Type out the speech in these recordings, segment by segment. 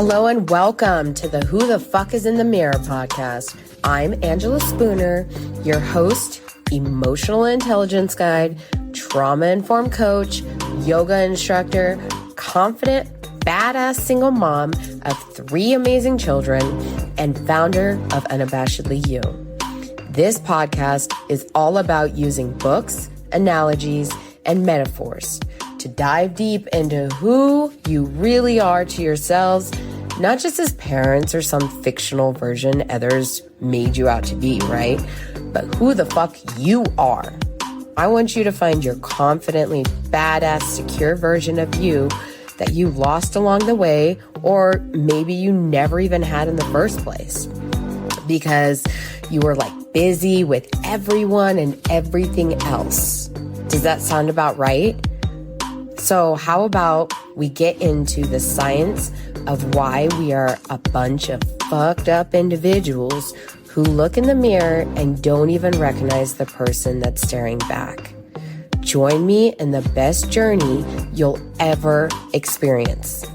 Hello and welcome to the Who the Fuck is in the Mirror podcast. I'm Angela Spooner, your host, emotional intelligence guide, trauma-informed coach, yoga instructor, confident, badass single mom of 3 amazing children, and founder of Unabashedly You. This podcast is all about using books, analogies, and metaphors to dive deep into who you really are to yourselves, not just as parents or some fictional version others made you out to be, right? But who the fuck you are. I want you to find your confidently badass, secure version of you that you lost along the way, or maybe you never even had in the first place because you were like busy with everyone and everything else. Does that sound about right? So how about we get into the science of why we are a bunch of fucked up individuals who look in the mirror and don't even recognize the person that's staring back. Join me in the best journey you'll ever experience.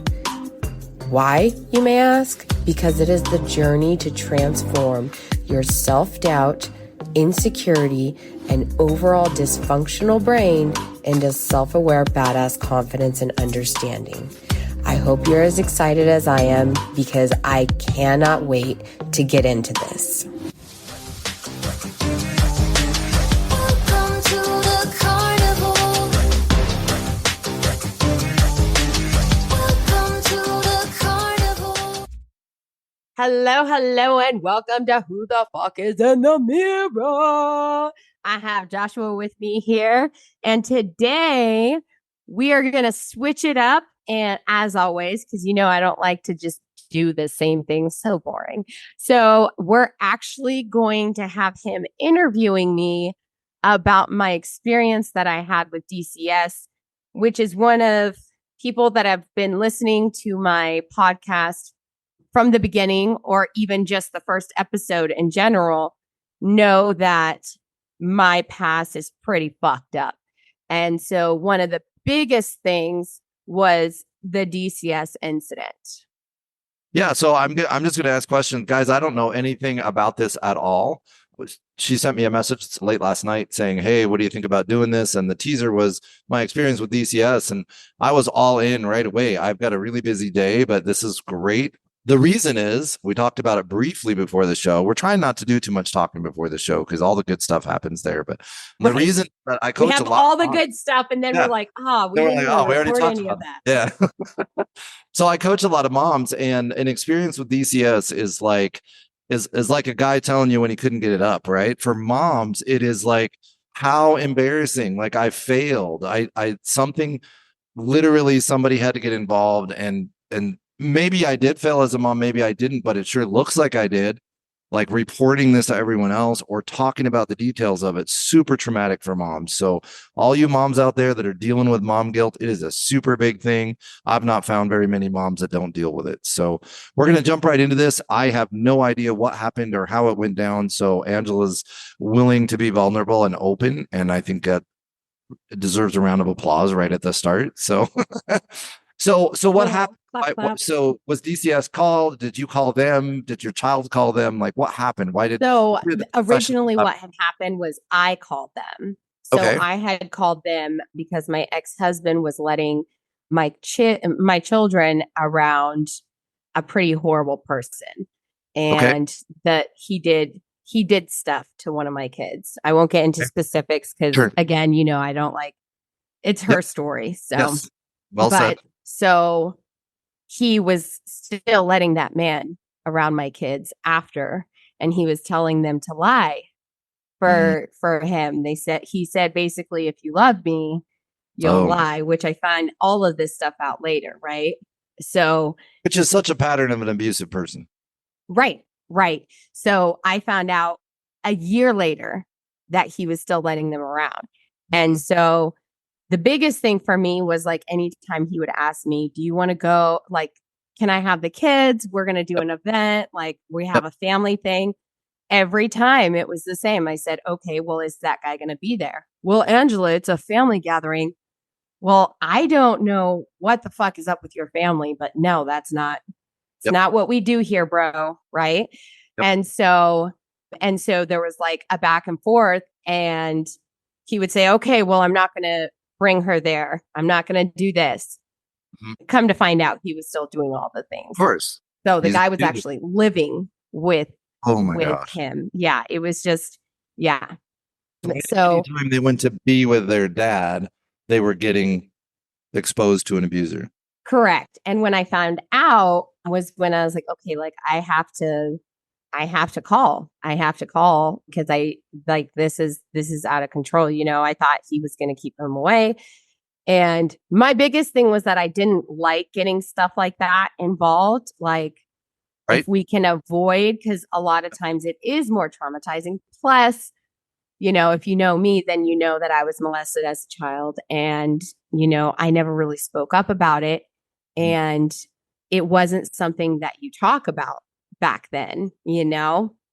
Why, you may ask? Because it is the journey to transform your self-doubt, insecurity, and overall dysfunctional brain into self-aware, badass confidence and understanding. I hope you're as excited as I am because I cannot wait to get into this. Welcome to the carnival. Welcome to the carnival. Hello, and welcome to Who the Fuck is in the Mirror. I have Joshua with me here, and today we are going to switch it up. And as always, because you know I don't like to just do the same thing, so boring. So we're actually going to have him interviewing me about my experience that I had with DCS, which is one of people that have been listening to my podcast from the beginning, or even just the first episode in general, know that my past is pretty fucked up. And so one of the biggest things was the DCS incident. Yeah, so I'm just going to ask questions. Guys, I don't know anything about this at all. She sent me a message late last night saying, hey, what do you think about doing this? And the teaser was my experience with DCS. And I was all in right away. I've got a really busy day, but this is great. The reason is, we talked about it briefly before the show. We're trying not to do too much talking before the show because all the good stuff happens there. But the reason that I coach we have a lot, all the good stuff, and then we're like, we already talked any about of that. Yeah. So I coach a lot of moms, and an experience with DCS is like a guy telling you when he couldn't get it up, right? For moms, it is like, how embarrassing. Like, I failed. I something, literally somebody had to get involved, and maybe I did fail as a mom, maybe I didn't, but it sure looks like I did. Like, reporting this to everyone else or talking about the details of it, super traumatic for moms. So all you moms out there that are dealing with mom guilt, it is a super big thing. I've not found very many moms that don't deal with it. So we're going to jump right into this. I have no idea what happened or how it went down. So Angela's willing to be vulnerable and open, and I think that it deserves a round of applause right at the start. So So what happened? So was DCS called? Did you call them? Did your child call them? Like, what happened? Why did? So originally what had happened was I called them. So Okay. I had called them because my ex-husband was letting my children around a pretty horrible person. And that he did stuff to one of my kids. I won't get into specifics because again, you know, I don't like, it's her story. So yes. Well said. So he was still letting that man around my kids after, and he was telling them to lie for him. He said basically, if you love me, you'll lie, which I find all of this stuff out later, right? So, which is such a pattern of an abusive person. Right. So I found out a year later that he was still letting them around. And so the biggest thing for me was like, anytime he would ask me, do you want to go? Like, can I have the kids? We're going to do an event. Like, we have a family thing. Every time it was the same. I said, okay, well, is that guy going to be there? Well, Angela, it's a family gathering. Well, I don't know what the fuck is up with your family, but no, that's not It's Yep. not what we do here, bro. Right. Yep. And so there was like a back and forth, and he would say, okay, well, I'm not going to bring her there. I'm not going to do this. Mhm. Come to find out, he was still doing all the Of things. course. So the He's guy was abusive. actually living with Oh my gosh. him. Yeah, it was just, yeah. So anytime they went to be with their dad, they were getting exposed to an abuser. Correct. And when I found out was when I was like, okay, like I have to call. I have to call because I like this is out of control. I thought he was going to keep him away. And my biggest thing was that I didn't like getting stuff like that involved. Like Right. if we can avoid, because a lot of times it is more traumatizing. Plus, if you know me, then you know that I was molested as a child, and, I never really spoke up about it. And it wasn't something that you talk about back then.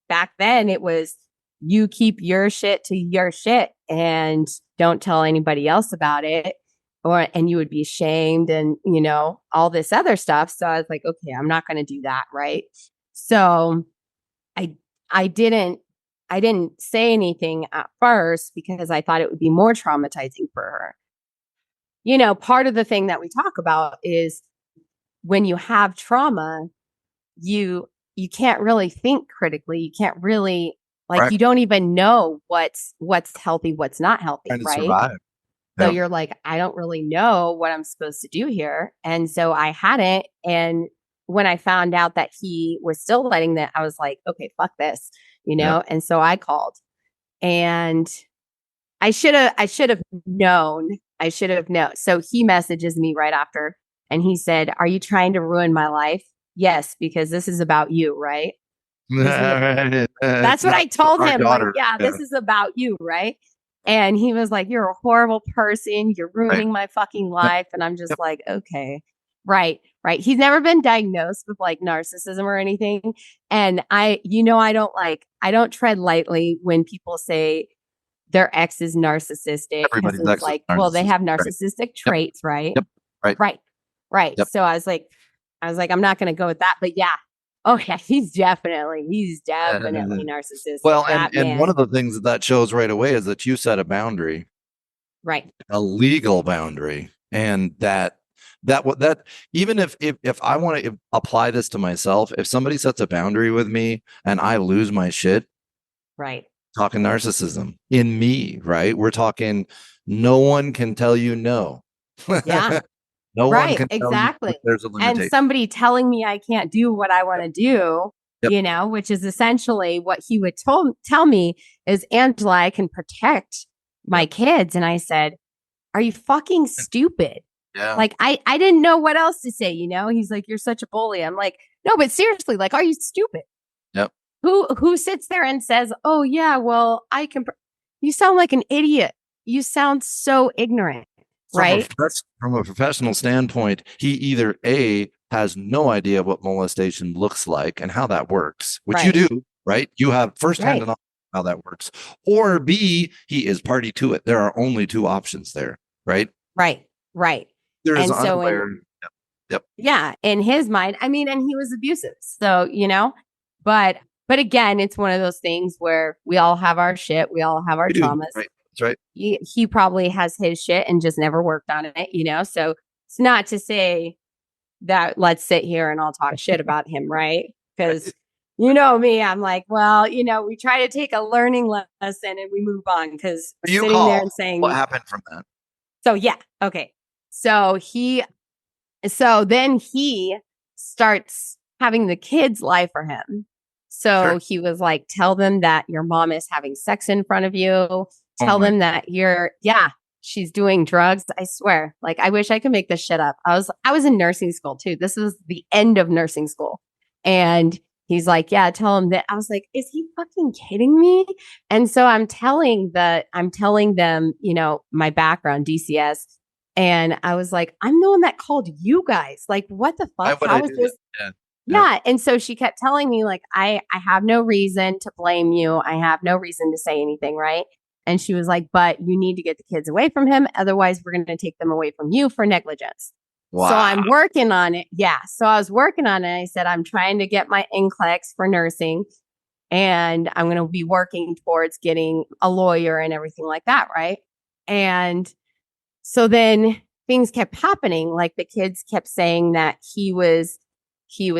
Back then it was, you keep your shit to your shit and don't tell anybody else about it, and you would be shamed and, all this other stuff. So I was like, okay, I'm not going to do that. Right. So I, I didn't say anything at first because I thought it would be more traumatizing for her. Part of the thing that we talk about is when you have trauma, you can't really think critically. You can't really, like, Right. you don't even know what's healthy, what's not healthy, Trying to right? survive. So Yep. you're like, I don't really know what I'm supposed to do here. And so I hadn't. And when I found out that he was still letting that, I was like, okay, fuck this, Yep. And so I called, and I should have known. I should have known. So he messages me right after, and he said, "Are you trying to ruin my life?" Yes, because this is about you, right? That's what I told Our him. Like, daughter. yeah, this is about you, right? And he was like, "You're a horrible person. You're Right. ruining my fucking Yep. life." And I'm just Yep. like, okay, right, right. He's never been diagnosed with like narcissism or anything. And I don't tread lightly when people say their ex is narcissistic, because Everybody's it's ex is like, well, they narcissistic. have Right. narcissistic Yep. traits, right? Yep. Right. Right. Right. Yep. So I was like, I'm not going to go with that. But yeah. Oh yeah, he's definitely narcissistic. Well, That and one man. of the things that shows right away is that you set a boundary, Right. a legal boundary, and that even if I want to apply this to myself, if somebody sets a boundary with me and I lose my shit, Right. talking narcissism in me, right? We're talking no one can tell you no. Yeah. No one Right. can tell you that Exactly. there's a And limitation. somebody telling me I can't do what I want to do, Yep. which is essentially what he would tell me is, Angela, I can protect my Yep. kids. And I said, are you fucking stupid? Yeah. Like, I didn't know what else to say. He's like, you're such a bully. I'm like, no, but seriously, like, are you stupid? Yep. Who sits there and says, oh yeah, well, I can, you sound like an idiot. You sound so ignorant. Right. From a professional standpoint, he either A, has no idea what molestation looks like and how that works, which you Right. do, right? You have firsthand Right. knowledge how that works. Or B, he is party to it. There are only two options there, right? Right. Right. There is And so unaware. Yep. yeah, in his mind, I mean, and he was abusive. So, but again, it's one of those things where we all have our shit, we all have our We do. traumas. Right. That's right. He probably has his shit and just never worked on it. So it's not to say that let's sit here and all talk shit about him, right? Because you know me, I'm like, well, we try to take a learning lesson and we move on, because You sitting there call and saying, what happened from that. so yeah, okay. So then he starts having the kids lie for him. So Sure. he was like, tell them that your mom is having sex in front of you. Tell them that she's doing drugs. I swear. Like, I wish I could make this shit up. I was in nursing school too. This was the end of nursing school. And he's like, yeah, tell him that. I was like, is he fucking kidding me? And so I'm telling them, my background, DCS. And I was like, I'm the one that called you guys. Like, what the fuck? How is this? Yeah. Yeah. And so she kept telling me, like, I have no reason to blame you. I have no reason to say anything. Right. And she was like, but you need to get the kids away from him. Otherwise, we're going to take them away from you for negligence. Wow. So I'm working on it. Yeah. So I was working on it. I said, I'm trying to get my NCLEX for nursing, and I'm going to be working towards getting a lawyer and everything like that. Right. And so then things kept happening. Like the kids kept saying that he was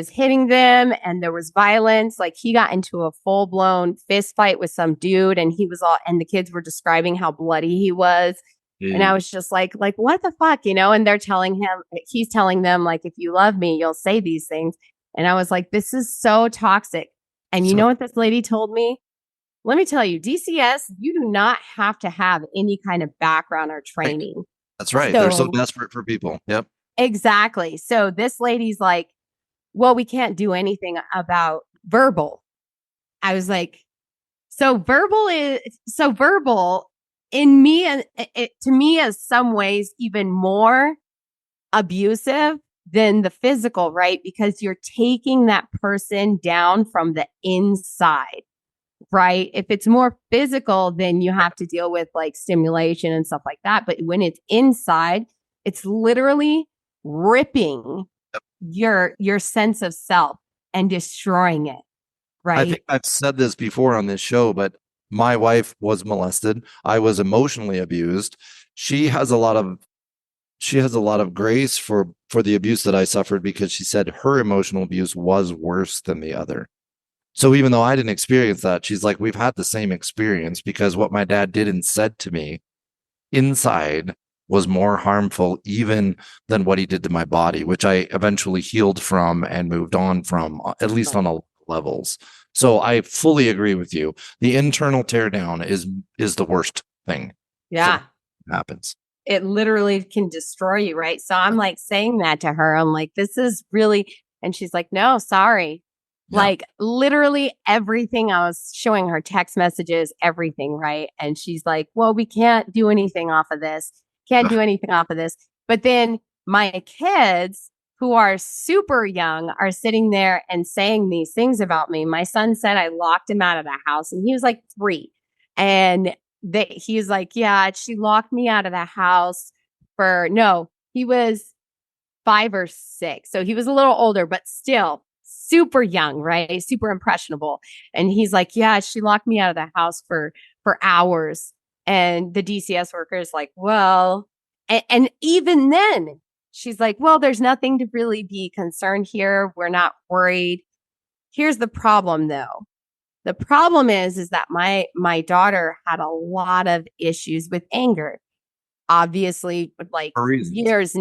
hitting them and there was violence. Like he got into a full blown fist fight with some dude, and and the kids were describing how bloody he was. And I was just like, what the fuck, and he's telling them, like, if you love me, you'll say these things. And I was like, this is so toxic. And you know what this lady told me? Let me tell you, DCS, you do not have to have any kind of background or training. That's right. They're so desperate for people. Yep. Exactly. So this lady's like, well, we can't do anything about verbal. I was like, so verbal in me, and it to me is some ways even more abusive than the physical, right? Because you're taking that person down from the inside, right? If it's more physical, then you have to deal with like stimulation and stuff like that. But when it's inside, it's literally ripping your sense of self and destroying it, right? I think I've said this before on this show, but my wife was molested. I was emotionally abused. She has a lot of grace for the abuse that I suffered, because she said her emotional abuse was worse than the other. So even though I didn't experience that, she's like, we've had the same experience, because what my dad did and said to me inside was more harmful even than what he did to my body, which I eventually healed from and moved on from, at least on all levels. So I fully agree with you. The internal teardown is the worst thing. Yeah. Happens. It literally can destroy you, right? So I'm like saying that to her. I'm like, this is really, and she's like, no, sorry. Yeah. Like literally everything. I was showing her text messages, everything, right? And she's like, well, we can't do anything off of this. Can't do anything off of this. But then my kids, who are super young, are sitting there and saying these things about me. My son said I locked him out of the house, and he was like 3. And he's like, yeah, she locked me out of the house he was 5 or 6. So he was a little older, but still super young, right? Super impressionable. And he's like, yeah, she locked me out of the house for hours. And the DCS worker is like, well, and even then she's like, well, there's nothing to really be concerned here. We're not worried. Here's the problem though. The problem is that my daughter had a lot of issues with anger. Obviously, like years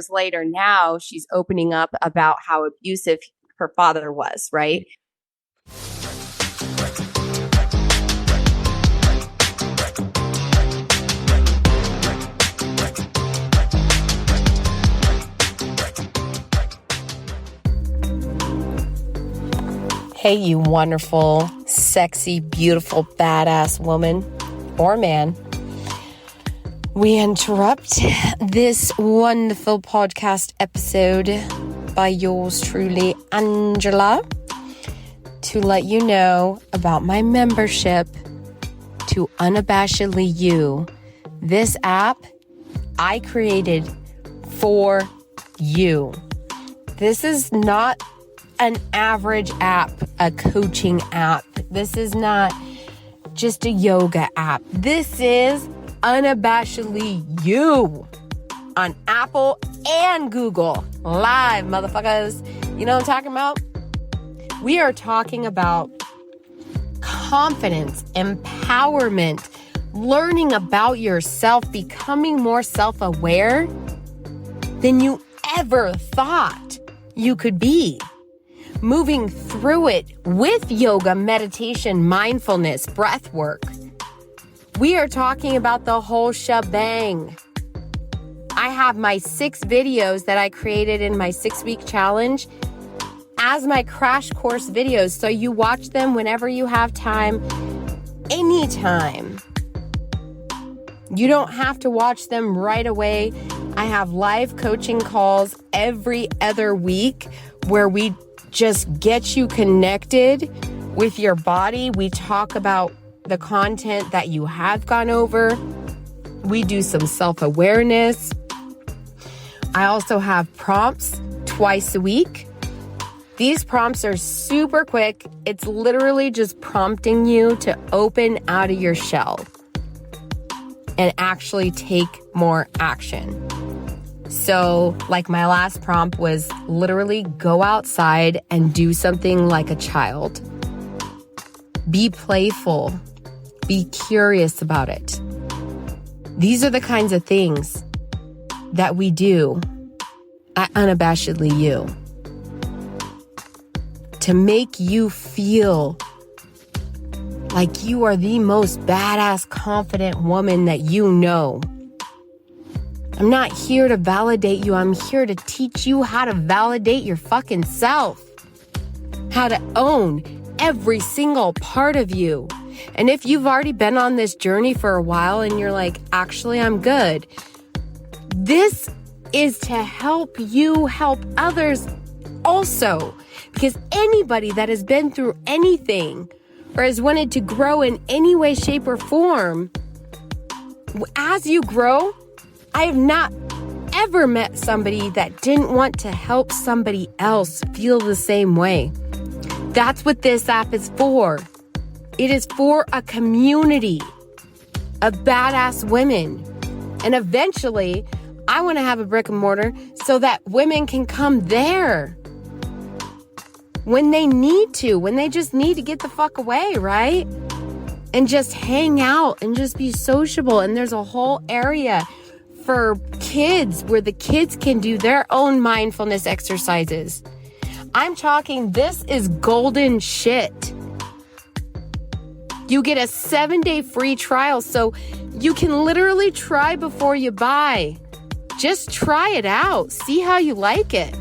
later now, she's opening up about how abusive her father was, right? Hey, you wonderful, sexy, beautiful, badass woman or man. We interrupt this wonderful podcast episode by yours truly, Angela, to let you know about my membership to Unabashedly You. This app I created for you. This is not an average app, a coaching app. This is not just a yoga app. This is Unabashedly You on Apple and Google. Live, motherfuckers. You know what I'm talking about? We are talking about confidence, empowerment, learning about yourself, becoming more self-aware than you ever thought you could be. Moving through it with yoga, meditation, mindfulness, breath work. We are talking about the whole shebang. I have my 6 videos that I created in my 6-week challenge as my crash course videos. So you watch them whenever you have time, anytime. You don't have to watch them right away. I have live coaching calls every other week where we just get you connected with your body. We talk about the content that you have gone over. We do some self-awareness. I also have prompts twice a week. These prompts are super quick. It's literally just prompting you to open out of your shell and actually take more action. So, like my last prompt was literally go outside and do something like a child. Be playful. Be curious about it. These are the kinds of things that we do at Unabashedly You to make you feel like you are the most badass, confident woman that you know. I'm not here to validate you. I'm here to teach you how to validate your fucking self. How to own every single part of you. And if you've already been on this journey for a while and you're like, actually, I'm good. This is to help you help others also. Because anybody that has been through anything or has wanted to grow in any way, shape, or form, as you grow, I have not ever met somebody that didn't want to help somebody else feel the same way. That's what this app is for. It is for a community of badass women. And eventually, I want to have a brick and mortar so that women can come there when they need to, when they just need to get the fuck away, right? And just hang out and just be sociable. And there's a whole area for kids where the kids can do their own mindfulness exercises. I'm talking, this is golden shit. You get a 7-day free trial, so you can literally try before you buy. Just try it out. See how you like it.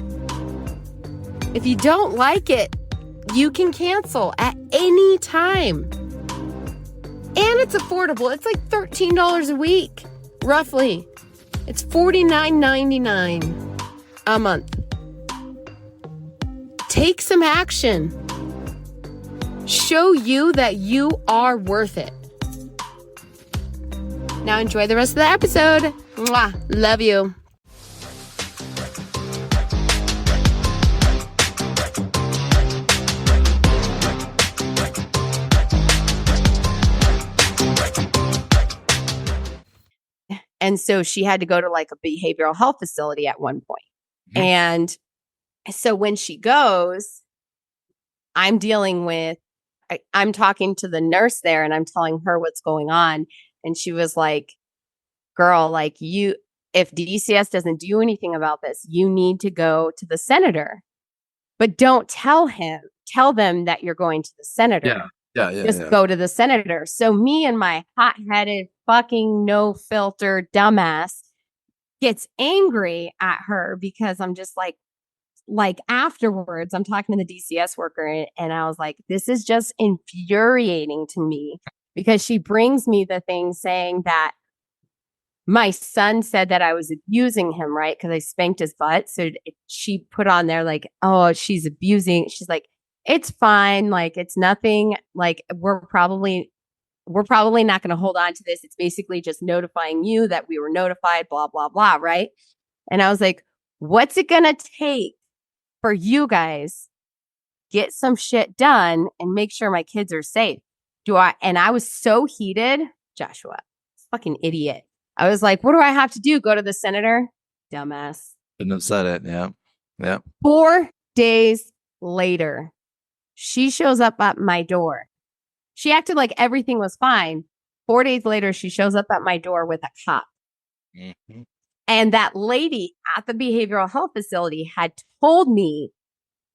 If you don't like it, you can cancel at any time. And it's affordable. It's like $13 a week, roughly. It's $49.99 a month. Take some action. Show you that you are worth it. Now enjoy the rest of the episode. Mwah. Love you. And so she had to go to like a behavioral health facility at one point. Mm-hmm. And so when she goes, I'm dealing with, I'm talking to the nurse there and I'm telling her what's going on. And she was like, girl, like if DCS doesn't do anything about this, you need to go to the senator, but don't tell them that you're going to the senator. Just go to the senator. So me and my hot-headed fucking no filter dumbass gets angry at her because I'm just like afterwards, I'm talking to the DCS worker and I was like, this is just infuriating to me because she brings me the thing saying that my son said that I was abusing him, right? Because I spanked his butt. So she put on there like, oh, she's abusing. She's like, it's fine. Like, it's nothing. Like, we're probably not going to hold on to this. It's basically just notifying you that we were notified, blah, blah, blah, right? And I was like, what's it going to take for you guys get some shit done and make sure my kids are safe? And I was so heated. Joshua, fucking idiot. I was like, what do I have to do? Go to the senator? Dumbass. Couldn't have said it. Yeah. Yeah. 4 days later, she shows up at my door. She acted like everything was fine. 4 days later, she shows up at my door with a cop. Mm-hmm. And that lady at the behavioral health facility had told me,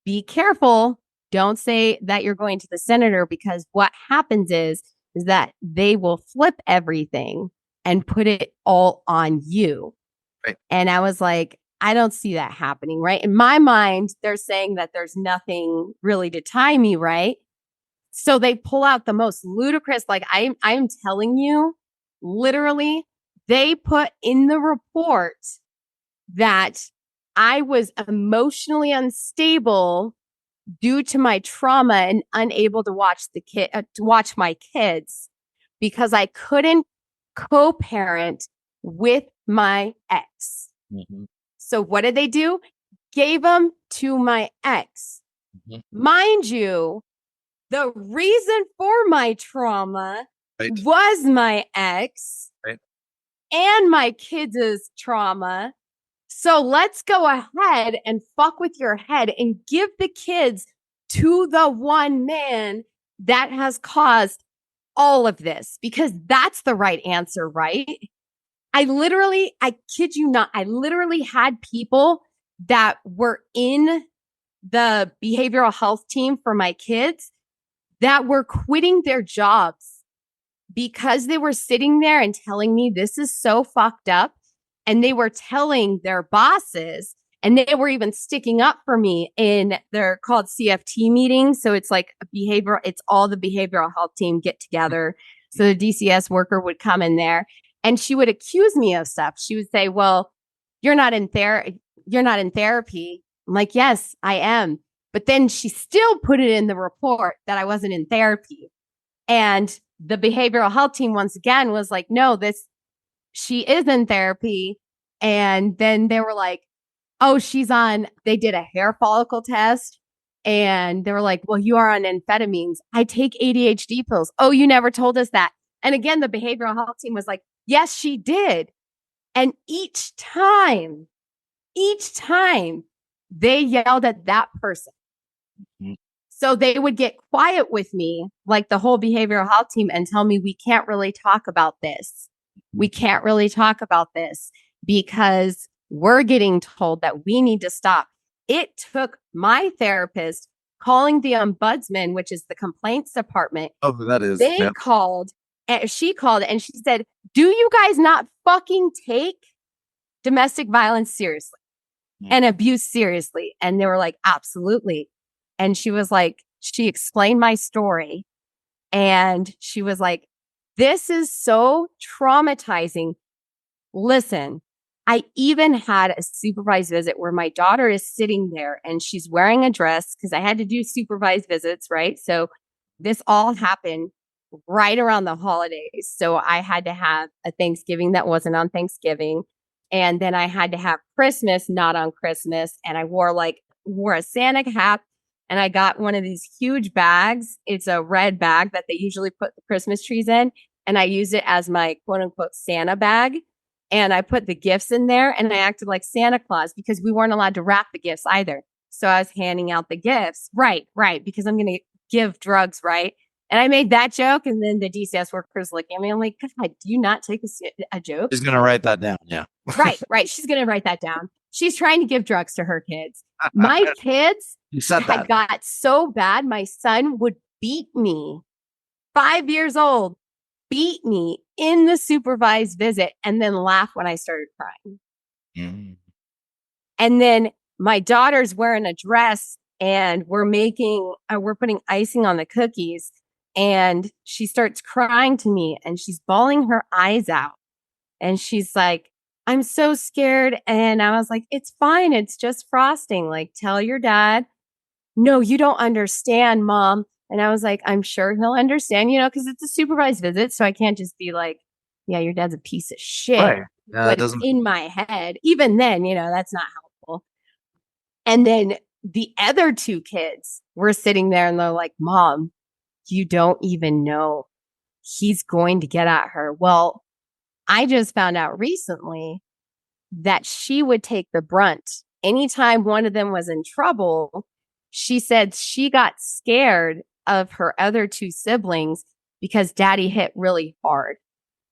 be careful. Don't say that you're going to the senator because what happens is that they will flip everything and put it all on you. Right. And I was like, I don't see that happening, right? In my mind, they're saying that there's nothing really to tie me, right? So they pull out the most ludicrous, like I'm telling you, literally, they put in the report that I was emotionally unstable due to my trauma and unable to watch watch my kids because I couldn't co-parent with my ex. Mm-hmm. So what did they do? Gave them to my ex. Mhm. Mind you, the reason for my trauma Right. was my ex Right. and my kids' trauma. So let's go ahead and fuck with your head and give the kids to the one man that has caused all of this, because that's the right answer, right? I kid you not, I literally had people that were in the behavioral health team for my kids that were quitting their jobs because they were sitting there and telling me this is so fucked up. And they were telling their bosses, and they were even sticking up for me in they're called CFT meetings. So it's like it's all the behavioral health team get together. So the DCS worker would come in there and she would accuse me of stuff. She would say, well, you're not in therapy. I'm like, yes, I am. But then she still put it in the report that I wasn't in therapy. And the behavioral health team once again was like, no, she is in therapy. And then they were like, oh, they did a hair follicle test. And they were like, well, you are on amphetamines. I take ADHD pills. Oh, you never told us that. And again, the behavioral health team was like, yes, she did. And each time they yelled at that person. Mhm. So they would get quiet with me, like the whole behavioral health team, and tell me, we can't really talk about this. We can't really talk about this because we're getting told that we need to stop. It took my therapist calling the ombudsman, which is the complaints department. Oh, that is. They Yeah. called, and she called and she said, do you guys not fucking take domestic violence seriously and abuse seriously? And they were like, absolutely. And she was like, she explained my story and she was like, this is so traumatizing. Listen, I even had a supervised visit where my daughter is sitting there and she's wearing a dress because I had to do supervised visits, right? So this all happened right around the holidays. So I had to have a Thanksgiving that wasn't on Thanksgiving. And then I had to have Christmas not on Christmas. And I wore a Santa hat and I got one of these huge bags. It's a red bag that they usually put the Christmas trees in. And I used it as my quote unquote Santa bag. And I put the gifts in there and I acted like Santa Claus because we weren't allowed to wrap the gifts either. So I was handing out the gifts. Right. Because I'm going to give drugs. Right. And I made that joke. And then the DCS workers look at me. I'm like, God, do you not take a joke? She's going to write that down. Yeah. Right. She's going to write that down. She's trying to give drugs to her kids. My kids had got so bad. My son would beat me, 5 years old, beat me in the supervised visit and then laugh when I started crying. Mm. And then my daughter's wearing a dress and we're putting icing on the cookies. And she starts crying to me and she's bawling her eyes out. And she's like, I'm so scared. And I was like, it's fine. It's just frosting. Like, tell your dad. No, you don't understand, Mom. And I was like, I'm sure he'll understand, because it's a supervised visit. So I can't just be like, yeah, your dad's a piece of shit. Right. But it's in my head. Even then, that's not helpful. And then the other two kids were sitting there and they're like, Mom, you don't even know he's going to get at her. Well, I just found out recently that she would take the brunt. Anytime one of them was in trouble, she said she got scared of her other two siblings because daddy hit really hard.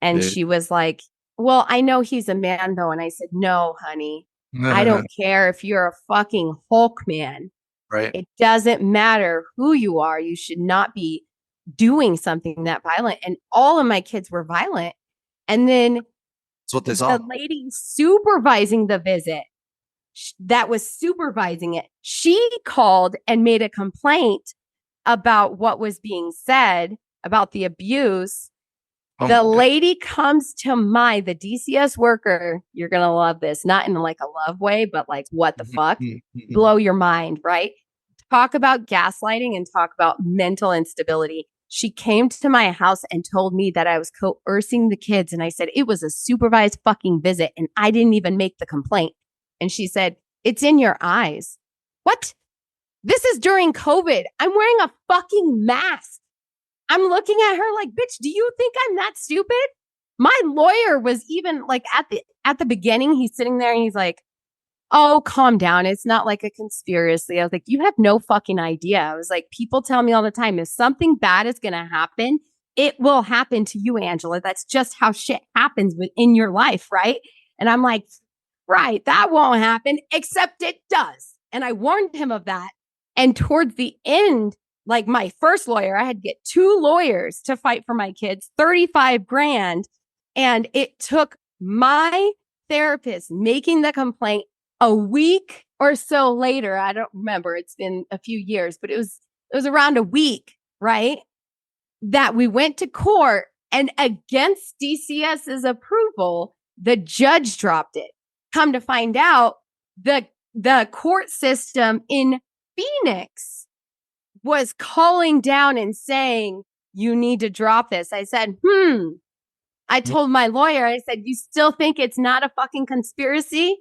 And she was like, well, I know he's a man though. And I said, no, honey, I don't care if you're a fucking Hulk man. Right. It doesn't matter who you are. You should not be doing something that violent. And all of my kids were violent. And then that's what they saw. The lady supervising the visit that was supervising it, she called and made a complaint about what was being said about the abuse. The lady comes to the DCS worker. You're going to love this. Not in like a love way, but like, what the fuck? Blow your mind, right? Talk about gaslighting and talk about mental instability. She came to my house and told me that I was coercing the kids. And I said, it was a supervised fucking visit. And I didn't even make the complaint. And she said, it's in your eyes. What? This is during COVID. I'm wearing a fucking mask. I'm looking at her like, bitch, do you think I'm that stupid? My lawyer was even like at the beginning, he's sitting there and he's like, oh, calm down. It's not like a conspiracy. I was like, you have no fucking idea. I was like, people tell me all the time, if something bad is going to happen, it will happen to you, Angela. That's just how shit happens within your life, right? And I'm like, right, that won't happen, except it does. And I warned him of that. And towards the end, like my first lawyer, I had to get 2 lawyers to fight for my kids, 35 grand. And it took my therapist making the complaint a week or so later. I don't remember. It's been a few years, but it was around a week, right? That we went to court, and against DCS's approval, the judge dropped it. Come to find out, the court system in Phoenix was calling down and saying, you need to drop this. I said, I told my lawyer, I said, you still think it's not a fucking conspiracy?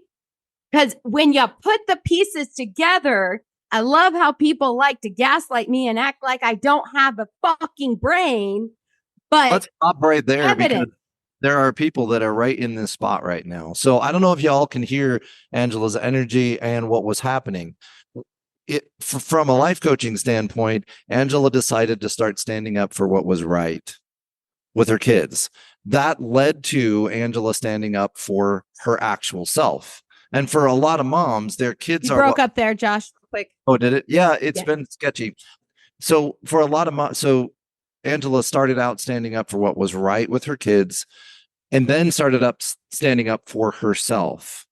Because when you put the pieces together, I love how people like to gaslight me and act like I don't have a fucking brain. But let's stop right there evidence. because there are people that are right in this spot right now. So I don't know if y'all can hear Angela's energy and what was happening. From a life coaching standpoint, Angela decided to start standing up for what was right with her kids. That led to Angela standing up for her actual self. And for a lot of moms, their kids you broke up there, Josh, quick. Oh, did it? Yeah, it's been sketchy. So for a lot of moms, so Angela started out standing up for what was right with her kids, and then started standing up for herself.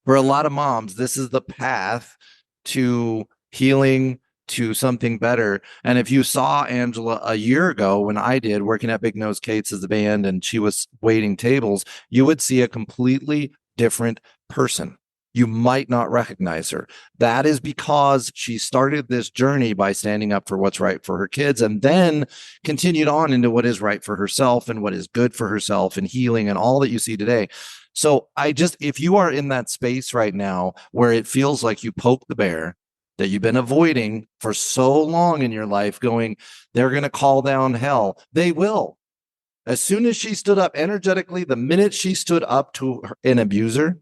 For a lot of moms, this is the path to healing, to something better. And if you saw Angela a year ago when I did, working at Big Nose Kate's as the band, and she was waiting tables, you would see a completely different person. You might not recognize her. That is because she started this journey by standing up for what's right for her kids, and then continued on into what is right for herself and what is good for herself and healing and all that you see today. So if you are in that space right now where it feels like you poked the bear that you've been avoiding for so long in your life, going, they're going to call down hell. They will. As soon as she stood up energetically, the minute she stood up to an abuser,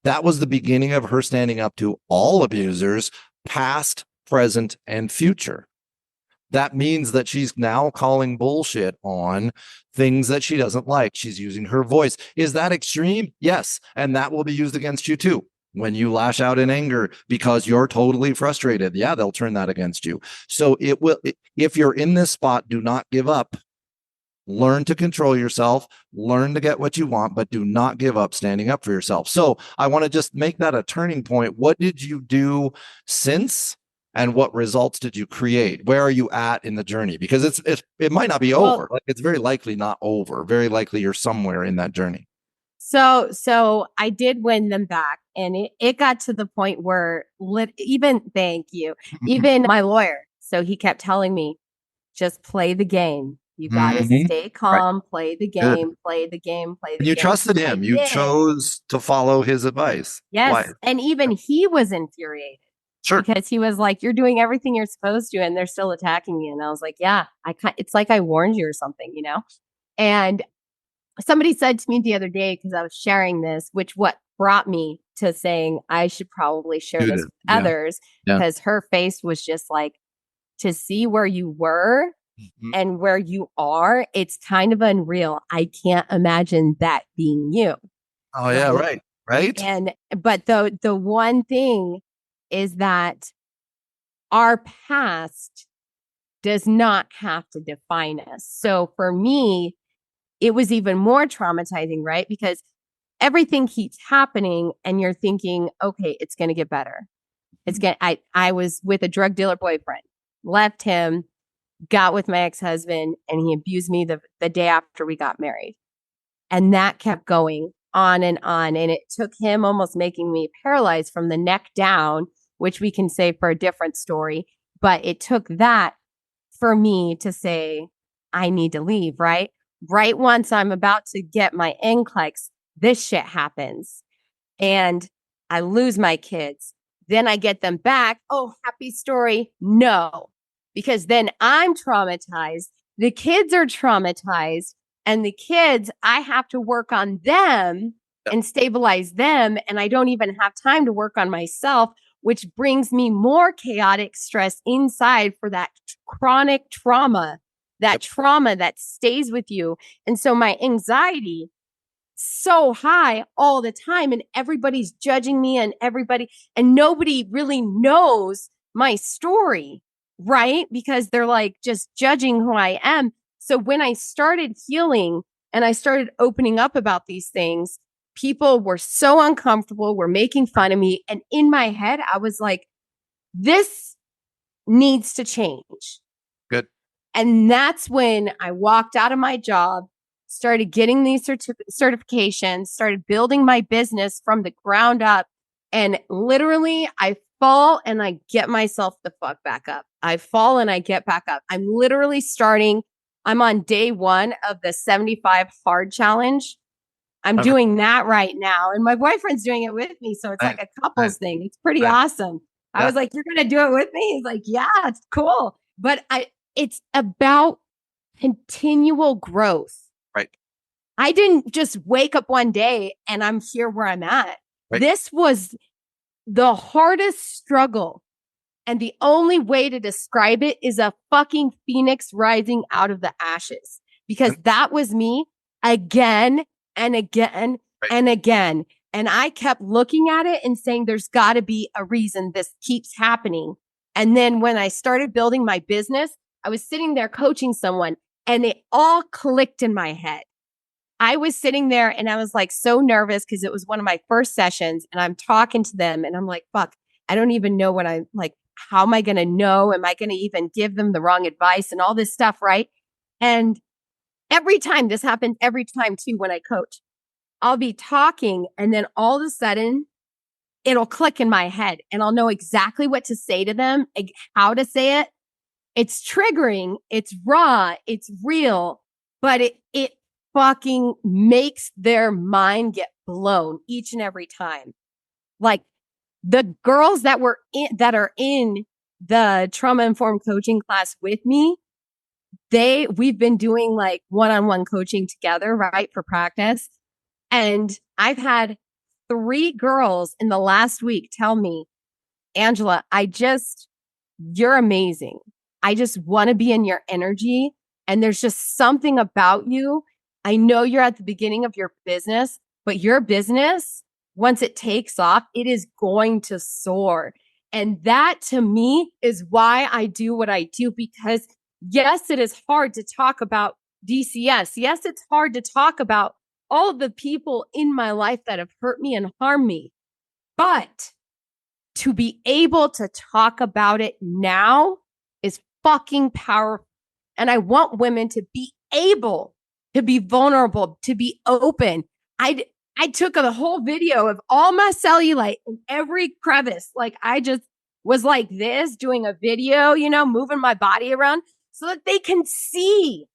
that was the beginning of her standing up to all abusers, past, present, and future. That means that she's now calling bullshit on things that she doesn't like. She's using her voice. Is that extreme? Yes. And that will be used against you too. When you lash out in anger because you're totally frustrated, yeah, they'll turn that against you. So if you're in this spot, do not give up. Learn to control yourself, learn to get what you want, but do not give up standing up for yourself. So I want to just make that a turning point. What did you do since, and what results did you create? Where are you at in the journey? Because it might not be over. Like, it's very likely not over. Very likely you're somewhere in that journey. So I did win them back, and it got to the point where thank you, even my lawyer. So he kept telling me, just play the game. You got to stay calm, play the game, play the game, play the game. You trusted him. You chose to follow his advice. Yes. Why? And even he was infuriated. Sure. Because he was like, you're doing everything you're supposed to, and they're still attacking you. And I was like, yeah, it's like I warned you or something, you know? And somebody said to me the other day, because I was sharing this, what brought me to saying I should probably share this with others, because her face was just like, to see where you were and where you are, it's kind of unreal. I can't imagine that being you. Oh, yeah, right. But the one thing is that our past does not have to define us. So for me, it was even more traumatizing, right? Because everything keeps happening and you're thinking, okay, it's going to get better. I was with a drug dealer boyfriend, left him, got with my ex-husband, and he abused me the day after we got married. And that kept going on. And it took him almost making me paralyzed from the neck down, which we can say for a different story. But it took that for me to say, I need to leave, right? Right once I'm about to get my NCLEX, this shit happens. And I lose my kids. Then I get them back. Oh, happy story. No, because then I'm traumatized. The kids are traumatized. And the kids, I have to work on them and stabilize them. And I don't even have time to work on myself, which brings me more chaotic stress inside for that chronic trauma, that trauma that stays with you. And so my anxiety so high all the time, and everybody's judging me, and nobody really knows my story, right? Because they're like just judging who I am. So when I started healing and I started opening up about these things, people were so uncomfortable, were making fun of me. And in my head, I was like, this needs to change. Good. And that's when I walked out of my job, started getting these certifications, started building my business from the ground up. And literally, I fall and I get myself the fuck back up. I fall and I get back up. I'm literally I'm on day 1 of the 75 hard challenge. I'm Okay. doing that right now. And my boyfriend's doing it with me. So it's like a couples thing. It's pretty awesome. I was like, you're going to do it with me? He's like, yeah, it's cool. But it's about continual growth. Right. I didn't just wake up one day and I'm here where I'm at. Right. This was the hardest struggle. And the only way to describe it is a fucking phoenix rising out of the ashes, because that was me again and again and again. And I kept looking at it and saying, there's got to be a reason this keeps happening. And then when I started building my business, I was sitting there coaching someone and it all clicked in my head. I was sitting there and I was like so nervous because it was one of my first sessions and I'm talking to them and I'm like, fuck, I don't even know what I'm like. How am I going to know? Am I going to even give them the wrong advice and all this stuff? Right. And every time this happens, every time too, when I coach, I'll be talking and then all of a sudden it'll click in my head and I'll know exactly what to say to them, how to say it. It's triggering. It's raw. It's real, but it fucking makes their mind get blown each and every time. Like the girls that are in the trauma informed coaching class with me, we've been doing like one-on-one coaching together, right? For practice. And I've had 3 girls in the last week tell me, Angela, you're amazing. I just want to be in your energy. And there's just something about you. I know you're at the beginning of your business, but your business, once it takes off, it is going to soar. And that to me is why I do what I do, because yes, it is hard to talk about DCS. Yes, it's hard to talk about all of the people in my life that have hurt me and harmed me. But to be able to talk about it now is fucking powerful. And I want women to be able to be vulnerable, to be open. I took a whole video of all my cellulite in every crevice. Like I just was like this, doing a video, moving my body around so that they can see.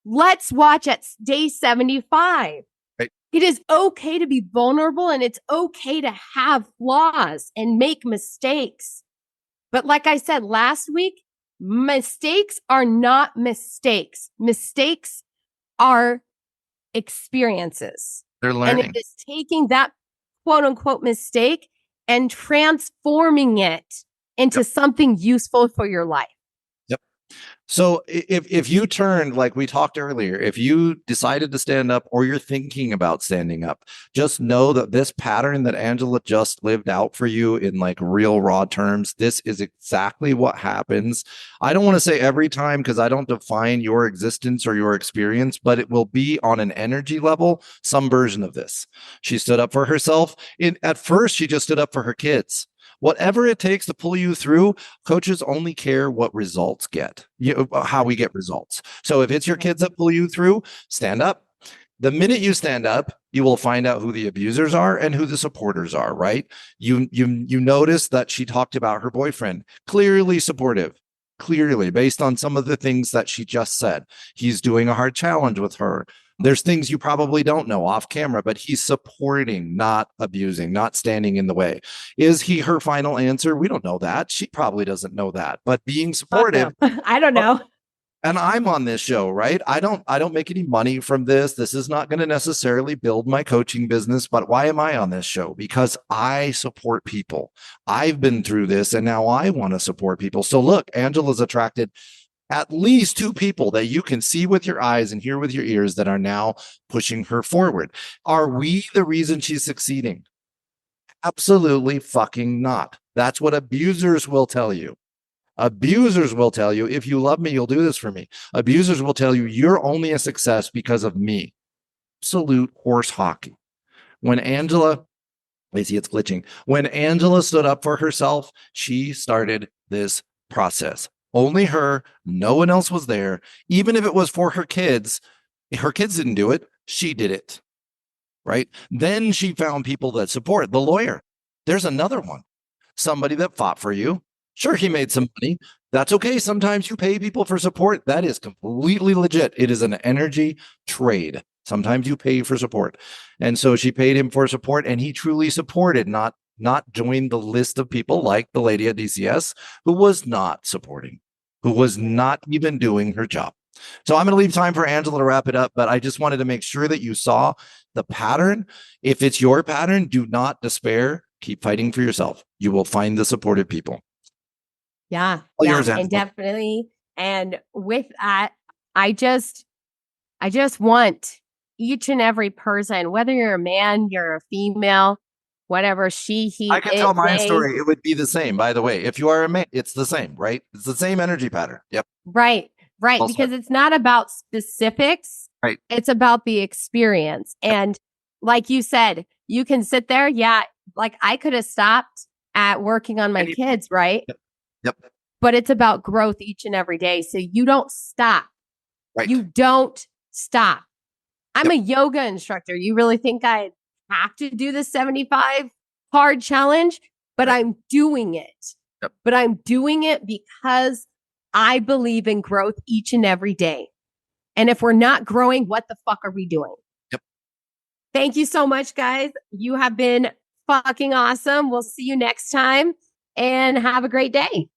Let's watch at day 75. Right. It is okay to be vulnerable and it's okay to have flaws and make mistakes. But like I said last week, mistakes are not mistakes. Mistakes are experiences. They're learning. And it is taking that quote unquote mistake and transforming it into something useful for your life. Yep. So if you turned, like we talked earlier, if you decided to stand up or you're thinking about standing up, just know that this pattern that Angela just lived out for you in like real raw terms, this is exactly what happens. I don't want to say every time because I don't define your existence or your experience, but it will be on an energy level, some version of this. She stood up for herself. At first, she just stood up for her kids. Whatever it takes to pull you through, coaches only care what results how we get results. So if it's your kids that pull you through, stand up. The minute you stand up, you will find out who the abusers are and who the supporters are, right? You notice that she talked about her boyfriend, clearly supportive, clearly based on some of the things that she just said. He's doing a hard challenge with her. There's things you probably don't know off camera, but he's supporting, not abusing, not standing in the way. Is he her final answer? We don't know that. She probably doesn't know that. But being supportive, I don't know. and I'm on this show, right? I don't make any money from this. This is not going to necessarily build my coaching business, but why am I on this show? Because I support people. I've been through this and now I want to support people. So look, Angela's attracted at least two people that you can see with your eyes and hear with your ears that are now pushing her forward. Are we the reason she's succeeding? Absolutely fucking not. That's what abusers will tell you. Abusers will tell you, if you love me, you'll do this for me. Abusers will tell you, you're only a success because of me. Absolute horse hockey. When Angela, I see it's glitching. When Angela stood up for herself, she started this process. Only her, no one else was there. Even if it was for her kids didn't do it. She did it. Right? Then she found people that support. The lawyer. There's another one. Somebody that fought for you. Sure, he made some money. That's okay. Sometimes you pay people for support. That is completely legit. It is an energy trade. Sometimes you pay for support. And so she paid him for support, and he truly supported, not joined the list of people like the lady at DCS who was not supporting, who was not even doing her job. So I'm going to leave time for Angela to wrap it up, but I just wanted to make sure that you saw the pattern. If it's your pattern, do not despair. Keep fighting for yourself. You will find the supportive people. Yeah. All Yeah. yours, And Angela. definitely. And with that, I just want each and every person, whether you're a man, you're a female, whatever, she, he, I can it, tell my they, story. It would be the same, by the way. If you are a man, it's the same, right? It's the same energy pattern. Yep. right, right. Well Because said. it's not about specifics. Right. It's about the experience. And like you said, you can sit there. Yeah. Like I could have stopped at working on my Any- kids, right? Yep. But it's about growth each and every day. So you don't stop. Right. You don't stop. I'm a yoga instructor. You really think I have to do the 75 hard challenge? But Right. I'm doing it. Yep. But I'm doing it because I believe in growth each and every day. And if we're not growing, what the fuck are we doing? Yep. Thank you so much, guys. You have been fucking awesome. We'll see you next time and have a great day.